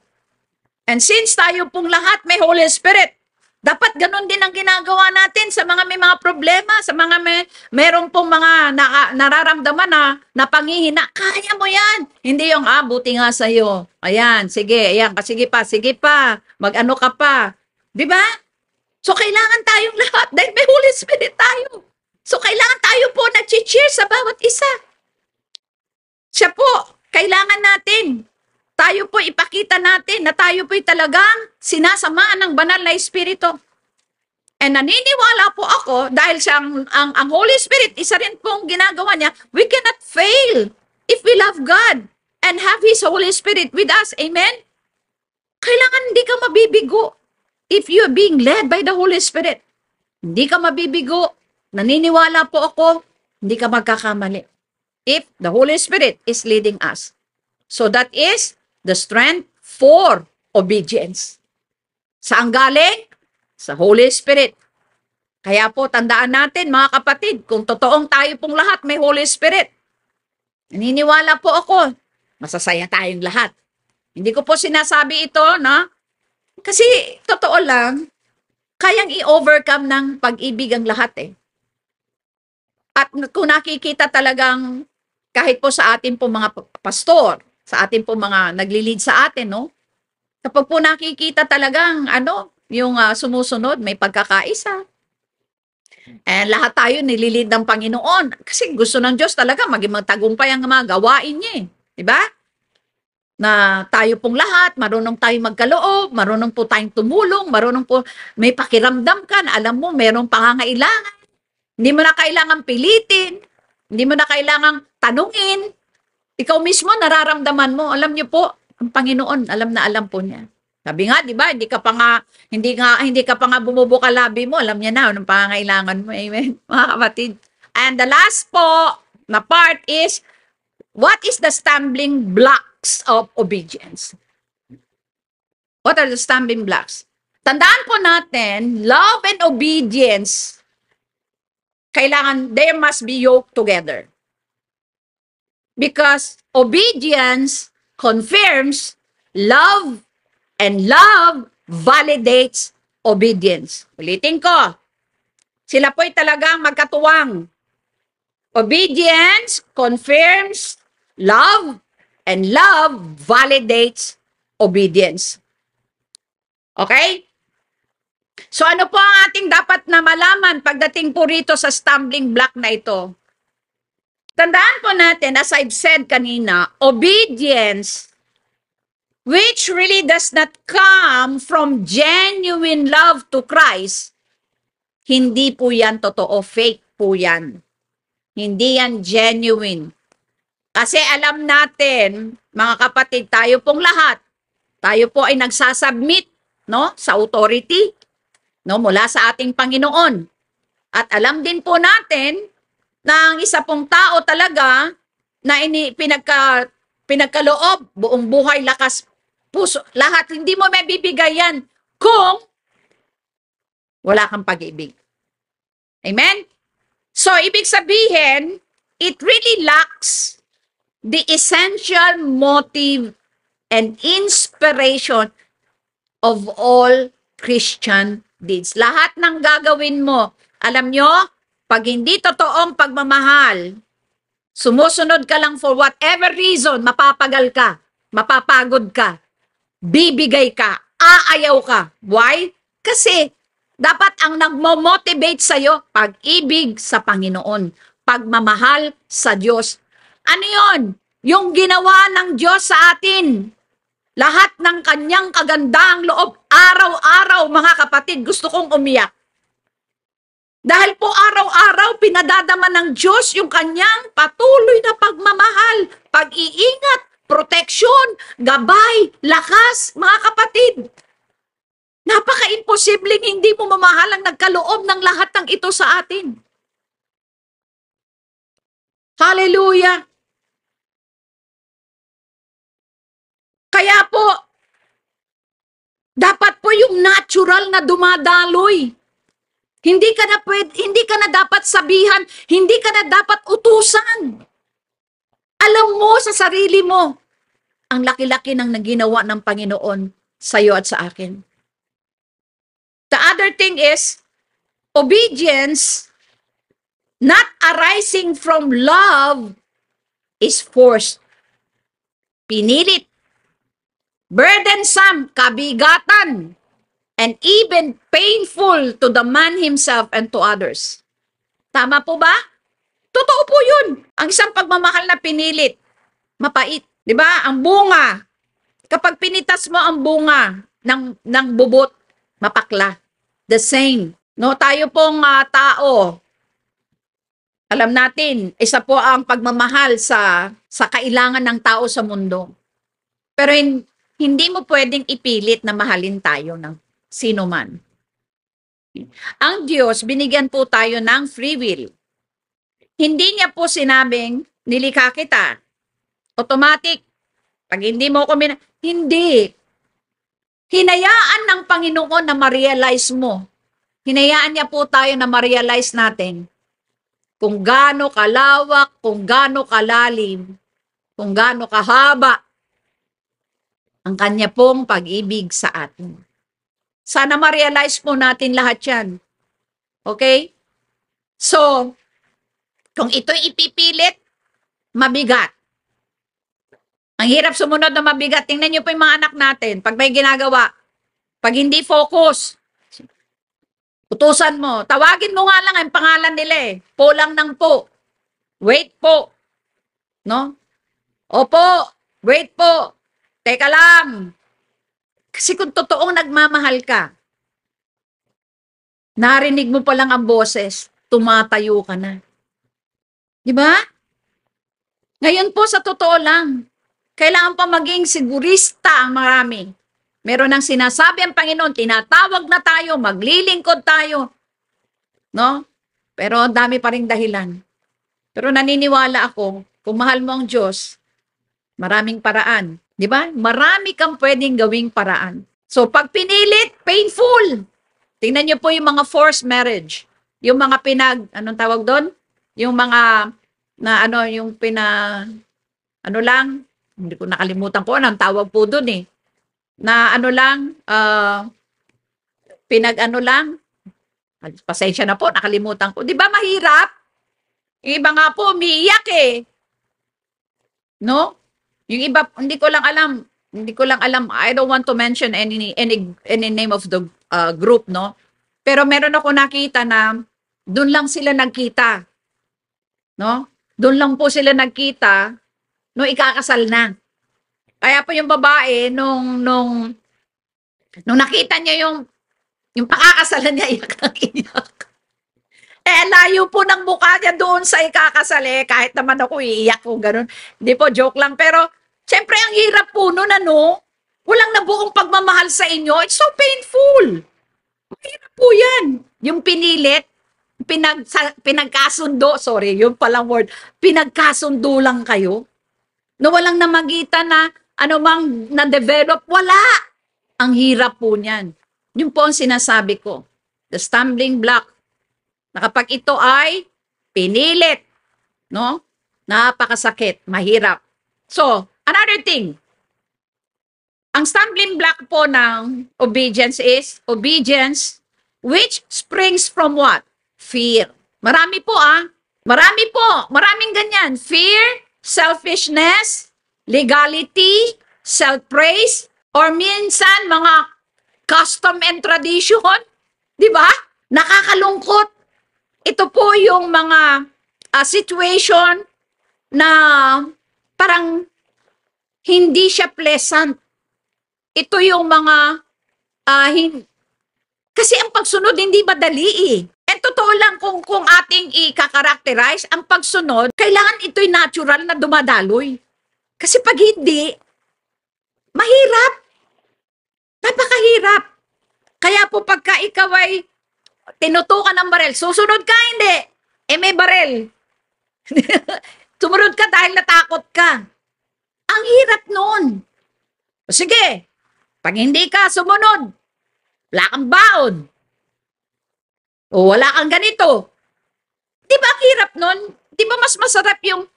And since tayo pong lahat may Holy Spirit, dapat ganun din ang ginagawa natin sa mga may mga problema, sa mga meron pong mga nararamdaman na panghihina. Kaya mo yan. Hindi yung, buti nga sa'yo. Ayan, sige, ayan, sige pa. Mag-ano ka pa. Di ba? So, kailangan tayong lahat dahil may Holy Spirit tayo. So, kailangan tayo po nag-cheer sa bawat isa. Siya po, kailangan natin. Tayo po ipakita natin na tayo po'y talagang sinasamaan ng banal na Espiritu. And naniniwala po ako dahil ang Holy Spirit, isa rin pong ginagawa niya, we cannot fail if we love God and have His Holy Spirit with us. Amen? Kailangan hindi ka mabibigo if you are being led by the Holy Spirit. Hindi ka mabibigo. Naniniwala po ako, hindi ka magkakamali. If the Holy Spirit is leading us. So that is the strength for obedience. Saan galing? Sa Holy Spirit. Kaya po, tandaan natin mga kapatid, kung totoong tayo pong lahat may Holy Spirit, naniniwala po ako, masasaya tayong lahat. Hindi ko po sinasabi ito, na kasi totoo lang, kayang i-overcome ng pag-ibig ang lahat eh. At kung nakikita talagang, kahit po sa atin po mga pastor, sa atin po mga nagli-lead sa atin, no? Kapag po nakikita talagang, yung sumusunod, may pagkakaisa. And lahat tayo nililid ng Panginoon. Kasi gusto ng Diyos talaga maging magtagumpay ang mga gawain niya. Diba? Na tayo pong lahat, marunong tayong magkaloob, marunong po tayong tumulong, marunong po may pakiramdam ka na alam mo, merong pangangailangan. Hindi mo na kailangan pilitin, hindi mo na kailangan tanungin. Ikaw mismo nararamdaman mo. Alam niyo po, Ang Panginoon, alam na alam po niya. Sabi nga, 'di ba, hindi ka pa nga bumubuka labi mo, alam niya na anong pangangailangan mo. Amen. Mga kapatid. And the last po na part is, what is the stumbling blocks of obedience? What are the stumbling blocks? Tandaan po natin, love and obedience, they must be yoked together. Because obedience confirms love, and love validates obedience. Ulitin ko, sila po'y talagang magkatuwang. Obedience confirms love, and love validates obedience. Okay? So ano po ang ating dapat na malaman pagdating po rito sa stumbling block na ito? Tandaan po natin, as I've said kanina, obedience, which really does not come from genuine love to Christ, hindi po yan totoo, fake po yan. Hindi yan genuine. Kasi alam natin, mga kapatid, tayo pong lahat, tayo po ay nagsasubmit, no, sa authority, no, mula sa ating Panginoon. At alam din po natin na ang isa pong tao talaga na pinagkaloob, buong buhay, lakas, puso, lahat, hindi mo may bibigay yan kung wala kang pag-ibig. Amen? So, ibig sabihin, it really lacks the essential motive and inspiration of all Christian deeds. Lahat ng gagawin mo, alam nyo, pag hindi totoong pagmamahal, sumusunod ka lang for whatever reason, mapapagal ka, mapapagod ka, bibigay ka, aayaw ka. Why? Kasi dapat ang nagmo-motivate sa'yo, pag-ibig sa Panginoon, pagmamahal sa Diyos. Ano yun? Yung ginawa ng Diyos sa atin. Lahat ng kanyang kagandahang loob, araw-araw, mga kapatid, gusto kong umiyak. Dahil po araw-araw, pinadadama ng Diyos yung kanyang patuloy na pagmamahal, pag-iingat, proteksyon, gabay, lakas, mga kapatid. Napaka-imposibleng hindi mo mamahal ang nagkaloob ng lahat ng ito sa atin. Hallelujah! Kaya po, dapat po yung natural na dumadaloy. Hindi ka na dapat sabihan, hindi ka na dapat utusan. Alam mo sa sarili mo, ang laki-laki ng naginawa ng Panginoon sa iyo at sa akin. The other thing is, obedience, not arising from love, is forced. Pinilit, burdensome, kabigatan, and even painful to the man himself and to others. Tama po ba? Totoo po yun. Ang isang pagmamahal na pinilit, mapait. Di ba? Ang bunga, kapag pinitas mo ang bunga ng bubot, mapakla. The same. No, tayo pong tao, alam natin, isa po ang pagmamahal sa kailangan ng tao sa mundo. Pero hindi mo pwedeng ipilit na mahalin tayo ng sino man. Ang Diyos, binigyan po tayo ng free will. Hindi niya po sinabing, nilikha kita. Automatic. Pag hindi mo ko hindi. Hinayaan ng Panginoon na ma-realize mo. Hinayaan niya po tayo na ma-realize natin kung gaano kalawak, kung gaano kalalim, kung gaano kahaba ang kanya pong pag-ibig sa atin. Sana ma-realize po natin lahat yan. Okay? So, kung ito'y ipipilit, mabigat. Ang hirap sumunod na mabigat. Tingnan niyo po yung mga anak natin. Pag may ginagawa, pag hindi focus, utusan mo. Tawagin mo nga lang ang pangalan nila eh. Po lang ng po. Wait po. No? Opo. Wait po. Teka lang. Kasi kung totoong nagmamahal ka, narinig mo pa lang ang boses, tumatayo ka na. Di ba? Ngayon po, sa totoo lang, Kailangan pa maging sigurista ang marami. Meron ng sinasabi ang Panginoon, tinatawag na tayo, maglilingkod tayo. No? Pero ang dami pa ring dahilan. Pero naniniwala ako, kung mahal mo ang Diyos, maraming paraan. Di ba? Marami kang pwedeng gawing paraan. So, pag pinilit, painful. Tingnan niyo po yung mga forced marriage. Yung mga anong tawag doon? Yung mga, ano lang, hindi ko nakalimutan ko, anong tawag po doon eh. Na ano lang, pasensya na po, nakalimutan ko. Di ba mahirap? Yung iba nga po, umiiyak eh. No? Yung iba, hindi ko lang alam. I don't want to mention any name of the group, no? Pero meron ako nakita na doon lang sila nagkita. No? Doon lang po sila nagkita no ikakasal na. Kaya po yung babae nung nakita niya yung pakakasalan niya, iyak ng iyak. Layo po ng mukha niya doon sa ikakasal kahit naman ako iiyak ko ganun. Hindi po, joke lang. Pero, syempre, ang hirap po nun, walang nabuong pagmamahal sa inyo. It's so painful. Mahirap po yan. Yung pinilit, pinagkasundo, sorry, yung palang word, pinagkasundo lang kayo. No, walang namagitan na, na-develop, wala. Ang hirap po niyan. Yun po ang sinasabi ko. The stumbling block. Na kapag ito ay pinilit, no? Napakasakit, mahirap. So, another thing. Ang stumbling block po ng obedience is obedience which springs from what? Fear. Marami po maraming ganyan. Fear, selfishness, legality, self-praise, or minsan mga custom and tradition. Di ba? Nakakalungkot. Ito po yung mga situation na parang hindi siya pleasant. Ito yung mga kasi ang pagsunod hindi madali eh. And totoo lang kung ating i-characterize, ang pagsunod, kailangan ito'y natural na dumadaloy. Kasi pag hindi, mahirap. Napakahirap. Kaya po pagka ikaw ay tinutukan ng barel, susunod ka, hindi. May barel. Sumunod ka dahil natakot ka. Ang hirap nun. Sige, pag hindi ka sumunod, wala kang baon. O wala kang ganito. Di ba ang hirap nun? Di ba mas masarap yung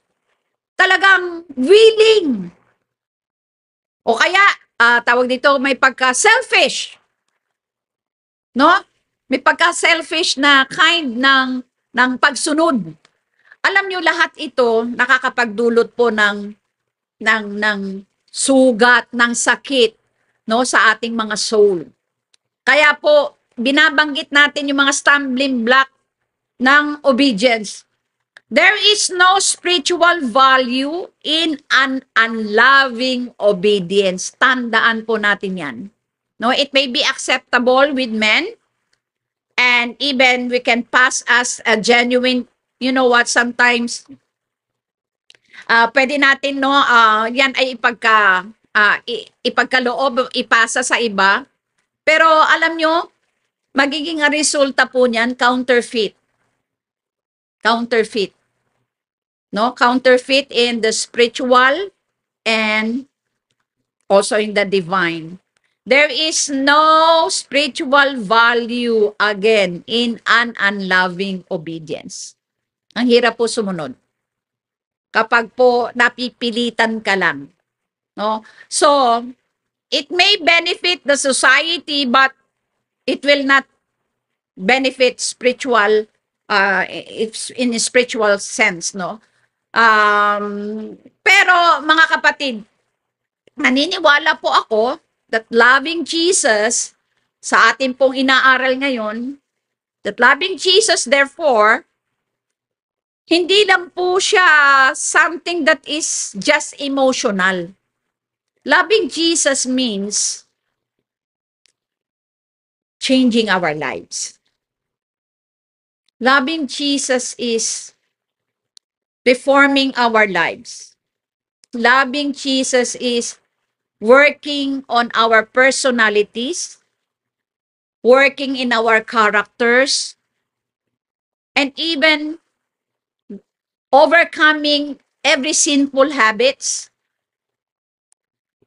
talagang willing? O kaya, tawag dito, may pagka-selfish. No? May pagka-selfish na kind ng pagsunod. Alam nyo, lahat ito nakakapagdulot po ng sugat, ng sakit, no, sa ating mga soul. Kaya po, binabanggit natin yung mga stumbling block ng obedience. There is no spiritual value in an unloving obedience. Tandaan po natin yan. No, it may be acceptable with men, and even we can pass as a genuine, you know what, sometimes, pwede natin, no, yan ay ipagkaloob, ipasa sa iba. Pero alam nyo, magiging resulta po niyan, counterfeit. Counterfeit. No? Counterfeit in the spiritual and also in the divine. There is no spiritual value again in an unloving obedience. Ang hirap po sumunod. Kapag po napipilitan ka lang. No? So, it may benefit the society but it will not benefit spiritual in a spiritual sense, no? Pero mga kapatid, naniniwala po ako that loving Jesus, sa ating pong inaaral ngayon, that loving Jesus, therefore, hindi lang po siya something that is just emotional. Loving Jesus means changing our lives. Loving Jesus is reforming our lives. loving Jesus is working on our personalities, working in our characters, and even overcoming every sinful habits.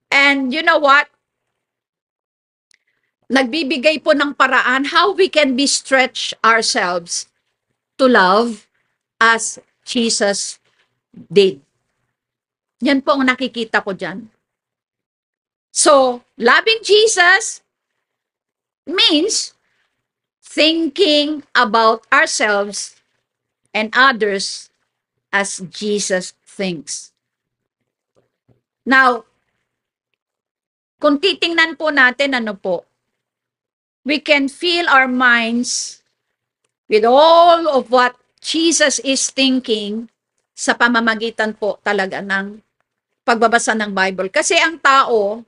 And you know what? Nagbibigay po ng paraan how we can be stretch ourselves to love as Jesus did. Yan po ang nakikita ko dyan. So, loving Jesus means thinking about ourselves and others as Jesus thinks. Now, kung titingnan po natin, we can fill our minds with all of what Jesus is thinking sa pamamagitan po talaga ng pagbabasa ng Bible. Kasi ang tao,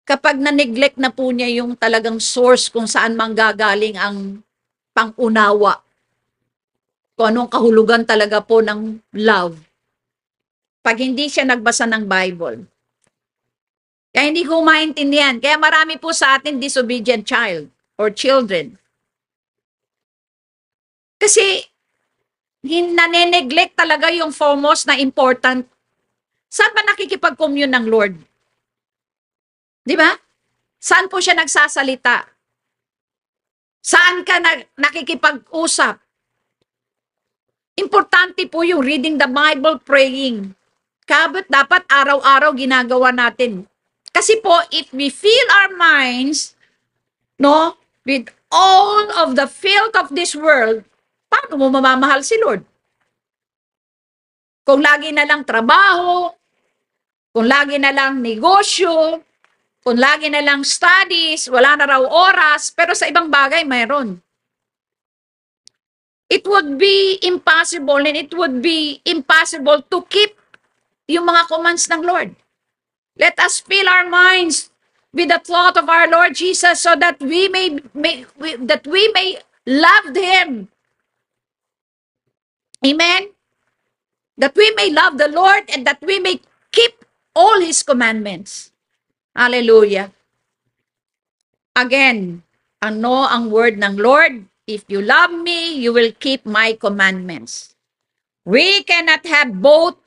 kapag na-neglect na po niya yung talagang source kung saan manggagaling ang pangunawa, kung anong kahulugan talaga po ng love, pag hindi siya nagbasa ng Bible, kaya hindi ko maintindihan. Kaya marami po sa atin disobedient child or children. Kasi nane-neglect talaga yung foremost na important. Saan ba nakikipag-commune ng Lord? Di ba? Saan po siya nagsasalita? Saan ka nakikipag-usap? Importante po yung reading the Bible, praying. Kabit dapat araw-araw ginagawa natin. Kasi po, if we fill our minds, with all of the filth of this world, paano mo mamamahal si Lord? Kung lagi na lang trabaho, kung lagi na lang negosyo, kung lagi na lang studies, wala na raw oras, pero sa ibang bagay mayroon. It would be impossible and it would be impossible to keep yung mga commands ng Lord. Let us fill our minds with the thought of our Lord Jesus so that we may love Him. Amen? That we may love the Lord and that we may keep all His commandments. Hallelujah. Again, ano ang word ng Lord? If you love me, you will keep my commandments. We cannot have both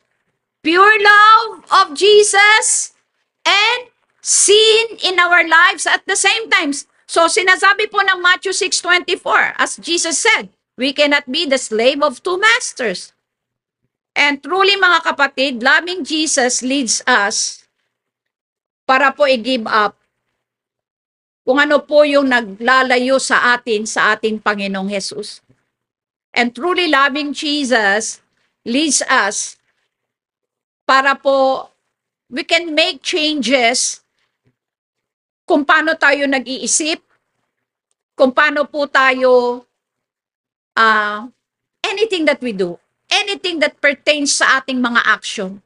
pure love of Jesus and sin in our lives at the same time. So sinasabi po ng Matthew 6:24, as Jesus said, we cannot be the slave of two masters. And truly mga kapatid, loving Jesus leads us para po i-give up kung ano po yung naglalayo sa ating Panginoong Jesus. And truly loving Jesus leads us para po we can make changes kung paano tayo nag-iisip, kung paano po tayo anything that we do, anything that pertains sa ating mga action.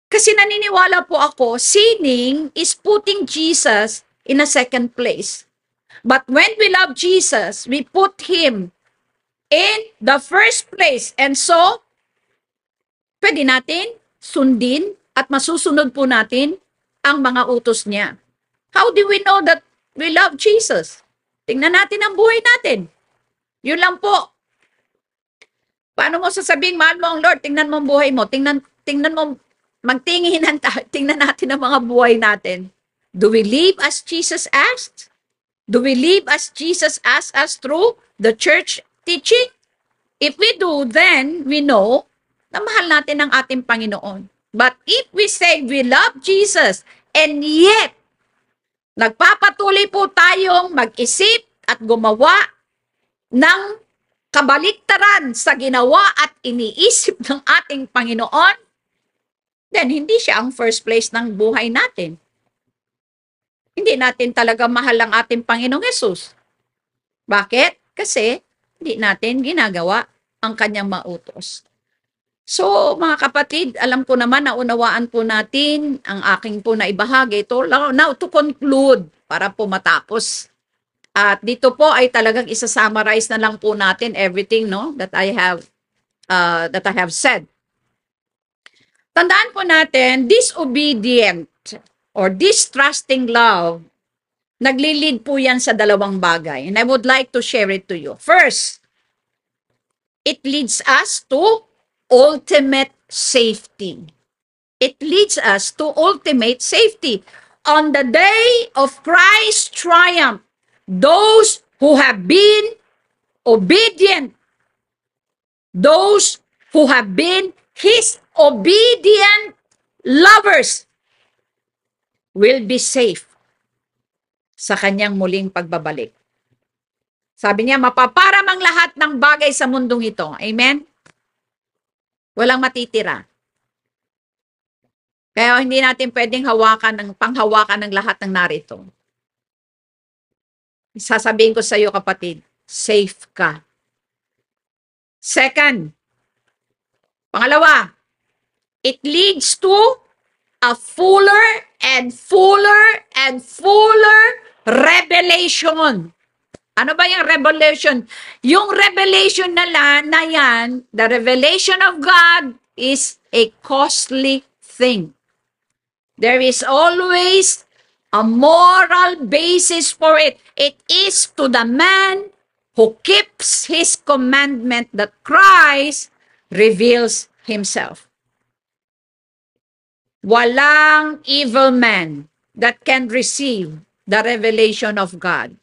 Kasi naniniwala po ako, sinning is putting Jesus in a second place. But when we love Jesus, we put Him in the first place. And so, pwede natin sundin at masusunod po natin ang mga utos niya. How do we know that we love Jesus? Tingnan natin ang buhay natin. Yun lang po. Paano mo sasabing mahal mo ang Lord? Tingnan mo ang buhay mo. Tingnan mo, tingnan natin ang mga buhay natin. Do we live as Jesus asked? Do we live as Jesus asked us through the church teaching? If we do, then we know na mahal natin ang ating Panginoon. But if we say we love Jesus and yet nagpapatuloy po tayong mag-isip at gumawa ng kabaliktaran sa ginawa at iniisip ng ating Panginoon, then hindi siya ang first place ng buhay natin. Hindi natin talaga mahal ang ating Panginoong Hesus. Bakit? Kasi hindi natin ginagawa ang kanyang mautos. So, mga kapatid, alam ko naman, naunawaan po natin ang aking po na ibahagi. Now, to conclude, para po matapos. At dito po ay talagang isa-summarize na lang po natin everything that I have said. Tandaan po natin, disobedient or distrusting love, naglilid po yan sa dalawang bagay. And I would like to share it to you. First, it leads us to ultimate safety. It leads us to ultimate safety. On the day of Christ's triumph, those who have been obedient, those who have been His obedient lovers will be safe sa kanyang muling pagbabalik. Sabi niya, mapaparam ang lahat ng bagay sa mundong ito. Amen? Walang matitira. Kaya hindi natin pwedeng panghawakan ng lahat ng narito. Sasabihin ko sa iyo, kapatid, safe ka. Second, pangalawa, it leads to a fuller and fuller and fuller revelation. Ano ba yung revelation? Yung revelation na yan, the revelation of God is a costly thing. There is always a moral basis for it. It is to the man who keeps his commandment that Christ reveals himself. Walang evil man that can receive the revelation of God.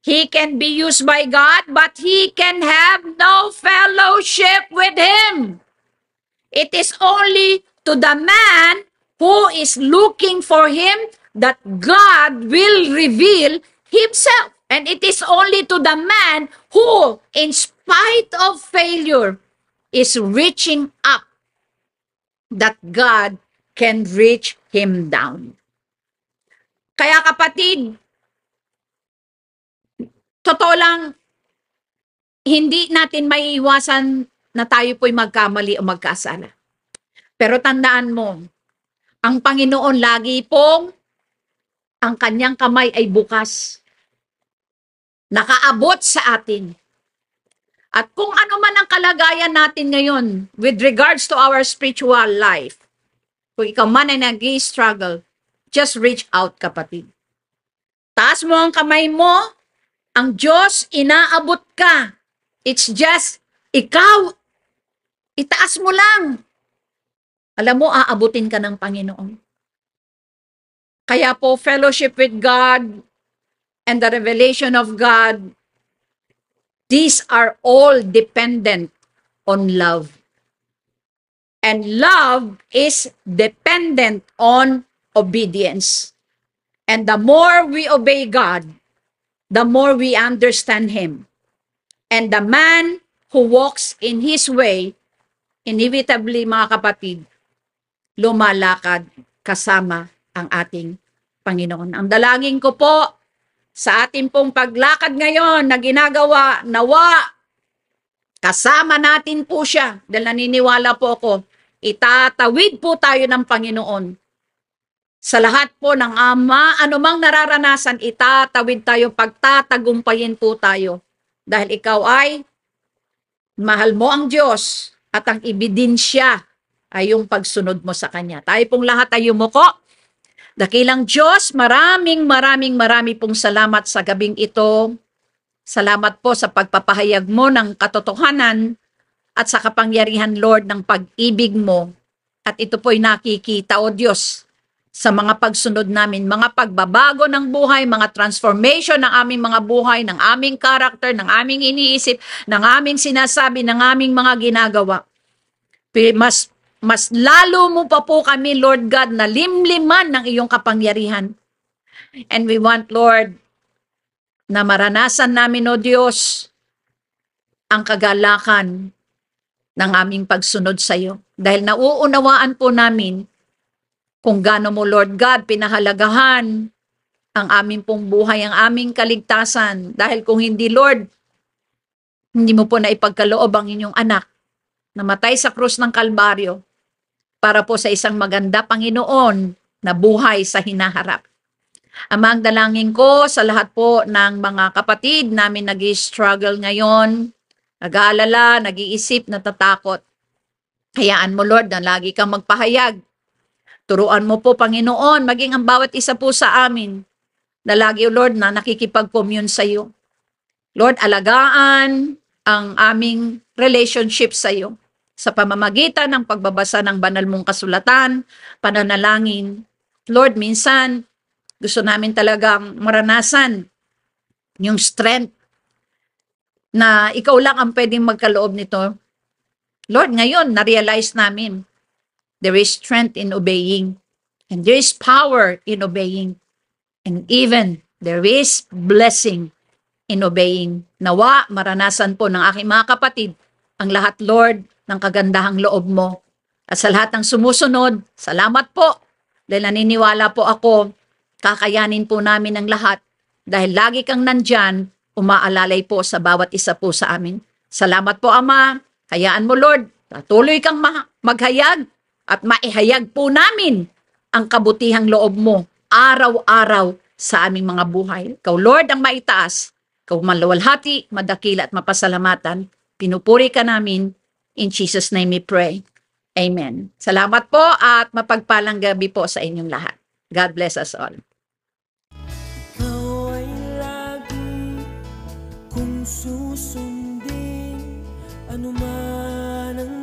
He can be used by God, but he can have no fellowship with Him. It is only to the man who is looking for Him that God will reveal Himself. And it is only to the man who, in spite of failure, is reaching up that God can reach him down. Kaya kapatid, totoo lang, hindi natin maiiwasan na tayo po'y magkamali o magkasala. Pero tandaan mo, ang Panginoon lagi pong ang kanyang kamay ay bukas. Nakaabot sa atin. At kung ano man ang kalagayan natin ngayon with regards to our spiritual life, kung ikaw man ay nag-i-struggle, just reach out, kapatid. Taas mo ang kamay mo, ang Diyos, inaabot ka. It's just, ikaw, itaas mo lang. Alam mo, aabutin ka ng Panginoon. Kaya po, fellowship with God and the revelation of God, these are all dependent on love. And love is dependent on obedience. And the more we obey God, the more we understand Him. And the man who walks in His way, inevitably, mga kapatid, lumalakad kasama ang ating Panginoon. Ang dalangin ko po sa ating pong paglakad ngayon na ginagawa, nawa, kasama natin po siya. Dahil naniniwala po ako, itatawid po tayo ng Panginoon. Sa lahat po ng Ama, anumang nararanasan, itatawid tayo, pagtatagumpayin po tayo. Dahil ikaw ay mahal mo ang Diyos at ang ebidensya ay yung pagsunod mo sa Kanya. Tayo pong lahat ay yumuko. Dakilang Diyos, marami pong salamat sa gabing ito. Salamat po sa pagpapahayag mo ng katotohanan at sa kapangyarihan, Lord, ng pag-ibig mo. At ito po'y nakikita, O Diyos, sa mga pagsunod namin, mga pagbabago ng buhay, mga transformation ng aming mga buhay, ng aming karakter, ng aming iniisip, ng aming sinasabi, ng aming mga ginagawa. Mas lalo mo pa po kami, Lord God, na limliman ng iyong kapangyarihan. And we want, Lord, na maranasan namin, O Diyos, ang kagalakan ng aming pagsunod sa iyo. Dahil nauunawaan po namin kung gaano mo, Lord God, pinahalagahan ang aming pong buhay, ang aming kaligtasan. Dahil kung hindi, Lord, hindi mo po na ipagkaloob ang inyong anak namatay sa krus ng Kalbaryo para po sa isang maganda, Panginoon, na buhay sa hinaharap. Ama, ang dalangin ko sa lahat po ng mga kapatid namin nag-i-struggle ngayon, nag-aalala, nag-iisip, natatakot. Hayaan mo, Lord, na lagi kang magpahayag. Turuan mo po, Panginoon, maging ang bawat isa po sa amin na lagi, Lord, na nakikipag-commune sa iyo. Lord, alagaan ang aming relationship sa iyo sa pamamagitan ng pagbabasa ng banal mong kasulatan, pananalangin. Lord, minsan gusto namin talagang maranasan yung strength na ikaw lang ang pwedeng magkaloob nito. Lord, ngayon, na-realize namin there is strength in obeying and there is power in obeying and even there is blessing in obeying. Nawa, maranasan po ng aking mga kapatid ang lahat, Lord, ng kagandahang loob mo. At sa lahat ng sumusunod, salamat po. Dahil naniniwala po ako, kakayanin po namin ang lahat. Dahil lagi kang nandyan, umaalalay po sa bawat isa po sa amin. Salamat po, Ama. Hayaan mo, Lord, patuloy kang maghayag at maihayag po namin ang kabutihang loob mo araw-araw sa aming mga buhay. Ikaw, Lord, ang maitaas. Ikaw maluwalhati, madakila at mapasalamatan. Pinupuri ka namin. In Jesus' name we pray. Amen. Salamat po at mapagpalang gabi po sa inyong lahat. God bless us all. Ikaw ay lagi kung susundin, anuman ang